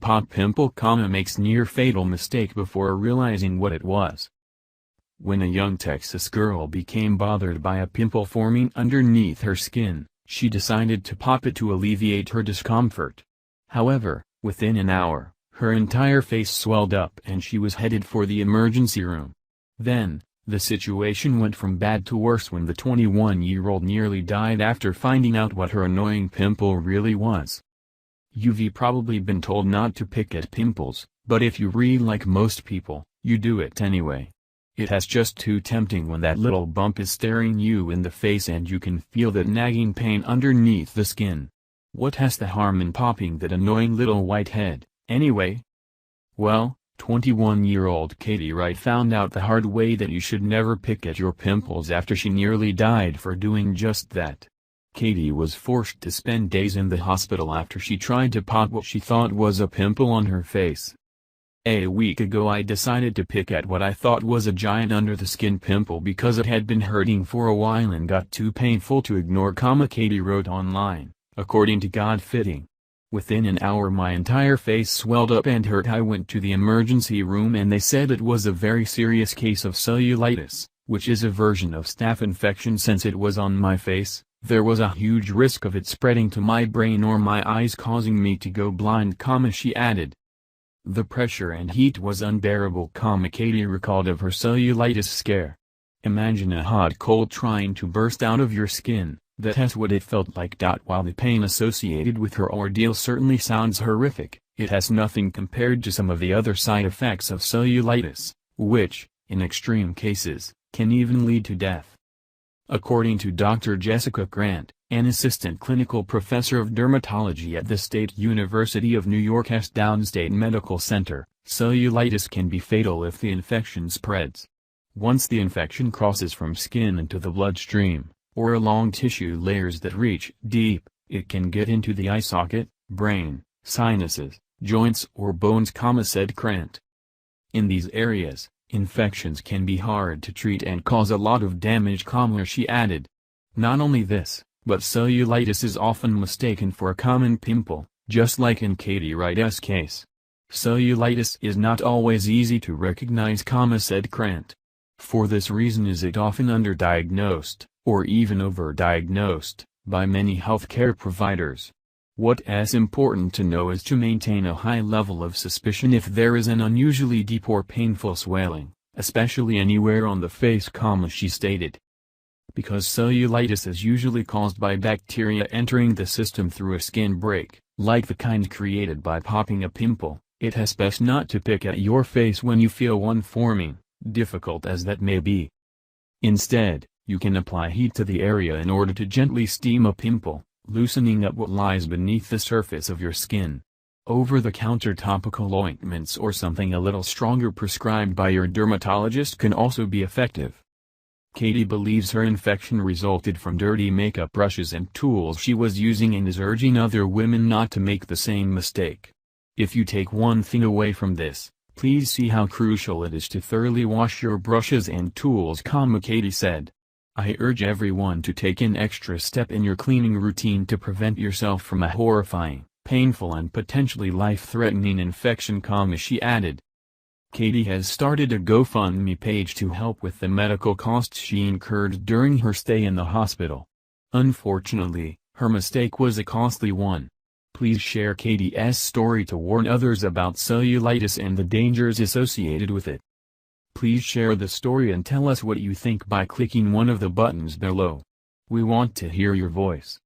pop pimple, makes near-fatal mistake before realizing what it was. When a young Texas girl became bothered by a pimple forming underneath her skin, she decided to pop it to alleviate her discomfort. However, within an hour, her entire face swelled up and she was headed for the emergency room. Then, the situation went from bad to worse when the 21-year-old nearly died after finding out what her annoying pimple really was. You've probably been told not to pick at pimples, but if you really like most people, you do it anyway. It has just too tempting when that little bump is staring you in the face and you can feel that nagging pain underneath the skin. What has the harm in popping that annoying little white head, anyway? Well, 21-year-old Katie Wright found out the hard way that you should never pick at your pimples after she nearly died for doing just that. Katie was forced to spend days in the hospital after she tried to pop what she thought was a pimple on her face. A week ago I decided to pick at what I thought was a giant under-the-skin pimple because it had been hurting for a while and got too painful to ignore, Katie wrote online, according to God-Fitting. Within an hour my entire face swelled up and hurt. I went to the emergency room and they said it was a very serious case of cellulitis, which is a version of staph infection. Since it was on my face, there was a huge risk of it spreading to my brain or my eyes, causing me to go blind, she added. The pressure and heat was unbearable, Katie recalled of her cellulitis scare. Imagine a hot coal trying to burst out of your skin. That's what it felt like. While the pain associated with her ordeal certainly sounds horrific, it has nothing compared to some of the other side effects of cellulitis, which, in extreme cases, can even lead to death. According to Dr. Jessica Grant, an assistant clinical professor of dermatology at the State University of New York's Downstate Medical Center, cellulitis can be fatal if the infection spreads. Once the infection crosses from skin into the bloodstream, or along tissue layers that reach deep, it can get into the eye socket, brain, sinuses, joints or bones, said Grant. In these areas, infections can be hard to treat and cause a lot of damage, she added. Not only this, but cellulitis is often mistaken for a common pimple, just like in Katie Wright's case. Cellulitis is not always easy to recognize, said Grant. For this reason is it often underdiagnosed, or even overdiagnosed, by many healthcare providers. What's important to know is to maintain a high level of suspicion if there is an unusually deep or painful swelling, especially anywhere on the face, she stated. Because cellulitis is usually caused by bacteria entering the system through a skin break, like the kind created by popping a pimple, it is best not to pick at your face when you feel one forming, difficult as that may be. Instead, you can apply heat to the area in order to gently steam a pimple, loosening up what lies beneath the surface of your skin. Over-the-counter topical ointments or something a little stronger prescribed by your dermatologist can also be effective. Katie believes her infection resulted from dirty makeup brushes and tools she was using and is urging other women not to make the same mistake. If you take one thing away from this, please see how crucial it is to thoroughly wash your brushes and tools, Katie said. I urge everyone to take an extra step in your cleaning routine to prevent yourself from a horrifying, painful and potentially life-threatening infection, she added. Katie has started a GoFundMe page to help with the medical costs she incurred during her stay in the hospital. Unfortunately, her mistake was a costly one. Please share Katie's story to warn others about cellulitis and the dangers associated with it. Please share the story and tell us what you think by clicking one of the buttons below. We want to hear your voice.